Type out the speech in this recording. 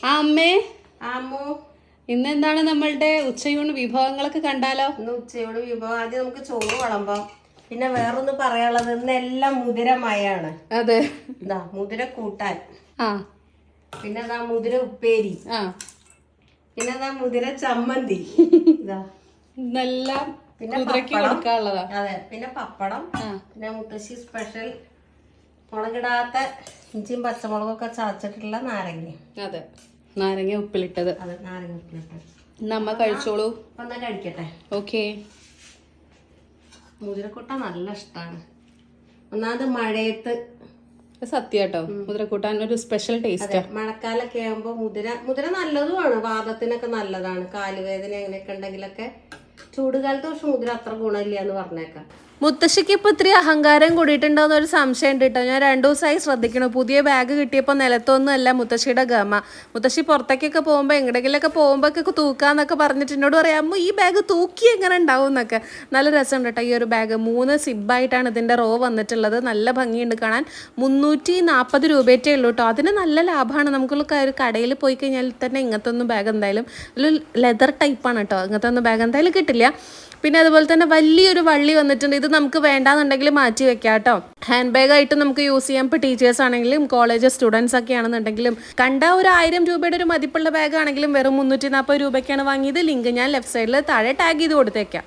ആ അമ്മേ, ആമോ, ഇന്ന് എന്താണ് നമ്മളുടെ ഉച്ചയൂണ് വിഭവങ്ങളൊക്കെ കണ്ടാലോ? ഇന്ന് ഉച്ചയോട് വിഭവം ആദ്യം നമുക്ക് ചോറ് വിളമ്പാം. പിന്നെ വേറൊന്ന് പറയാനുള്ളത്, ഇന്ന് എല്ലാം മുതിരമയാണ്. അതെ. ഇതാ മുതിര കൂട്ടാൻ, ആ പിന്നെ ഇതാ മുതിര ഉപ്പേരി, ആ പിന്നെ ഇതാ മുതിര ചമ്മന്തി, ഇതാ നല്ല പിന്നെ കുതിരക്ക് പപ്പടം. കൊടുക്കാനുള്ളതാ. അതെ, പിന്നെ പപ്പടം, പിന്നെ മുത്തശ്ശി സ്പെഷ്യൽ മുളകിടാത്ത ഇഞ്ചിയും പച്ചമുളകൊക്കെ ചതച്ചിട്ടുള്ള നാരങ്ങ. അതെ, നാരങ്ങ ഉപ്പിലിട്ടത്. അതെ, നാരങ്ങ ഉപ്പിലിട്ടത്. നമ്മ കഴിച്ചോളൂ. അപ്പൊ എന്നാ കഴിക്കട്ടെ. ഓക്കെ. മുതിരക്കൊട്ട നല്ല ഇഷ്ടമാണ്. ഒന്നാമത് മഴയത്ത് സത്യാട്ടോ, മുതിരക്കൂട്ടാൻ ഒരു സ്പെഷ്യൽ ടേസ്റ്റാ. മഴക്കാലൊക്കെ ആകുമ്പോ മുതിര നല്ലതുമാണ്, വാദത്തിനൊക്കെ നല്ലതാണ്. കാലുവേദന അങ്ങനെയൊക്കെ ഉണ്ടെങ്കിലൊക്കെ. ചൂടുകാലത്ത് പക്ഷെ മുതിര അത്ര ഗുണമില്ല എന്ന് പറഞ്ഞേക്കാം. മുത്തശ്ശിക്ക് ഇപ്പോൾ ഇത്തിരി അഹങ്കാരം കൂടിയിട്ടുണ്ടോയെന്ന് ഒരു സംശയം ഉണ്ട് കേട്ടോ. ഞാൻ 2 ദിവസമായി ശ്രദ്ധിക്കണം. പുതിയ ബാഗ് കിട്ടിയപ്പോൾ നിലത്തൊന്നുമല്ല മുത്തശ്ശിയുടെ ഗമ. മുത്തശ്ശി പുറത്തേക്കൊക്കെ പോകുമ്പോൾ എങ്ങടെങ്കിലൊക്കെ പോകുമ്പോഴൊക്കെ തൂക്കാന്നൊക്കെ പറഞ്ഞിട്ട് എന്നോട് പറയാം, അമ്മ ഈ ബാഗ് തൂക്കി എങ്ങനെ ഉണ്ടാവും എന്നൊക്കെ. നല്ല രസമുണ്ട് കേട്ടോ ഈ ഒരു ബാഗ്. 3 സിബായിട്ടാണ് ഇതിൻ്റെ റോ വന്നിട്ടുള്ളത്. നല്ല ഭംഗിയുണ്ട് കാണാൻ. 340 രൂപയേ ഉള്ളൂ കേട്ടോ. അതിന് നല്ല ലാഭമാണ്. നമുക്കുള്ള ഒരു കടയിൽ പോയി കഴിഞ്ഞാൽ തന്നെ ഇങ്ങനത്തെ ഒന്നും ബാഗ് എന്തായാലും ഒരു ലെതർ ടൈപ്പാണ് കേട്ടോ. ഇങ്ങനത്തെ ഒന്നും ബാഗ് എന്തായാലും കിട്ടില്ല. പിന്നെ അതുപോലെ തന്നെ വലിയൊരു വള്ളി വന്നിട്ടുണ്ട്. ഇത് നമുക്ക് വേണ്ടാന്നുണ്ടെങ്കിൽ മാറ്റി വെക്കാം കേട്ടോ. ഹാൻഡ് ബാഗ് ആയിട്ട് നമുക്ക് യൂസ് ചെയ്യാം. ഇപ്പോൾ ടീച്ചേഴ്സ് ആണെങ്കിലും കോളേജ് സ്റ്റുഡൻസ് ഒക്കെ ആണെന്നുണ്ടെങ്കിലും. കണ്ട ഒരു 1000 രൂപയുടെ ഒരു മതിപ്പുള്ള ബാഗ് ആണെങ്കിലും വെറും 340 രൂപയ്ക്കാണ് വാങ്ങിയത്. ലിങ്ക് ഞാൻ ലെഫ്റ്റ് സൈഡിൽ താഴെ ടാഗ് ചെയ്ത് കൊടുത്തേക്കാം.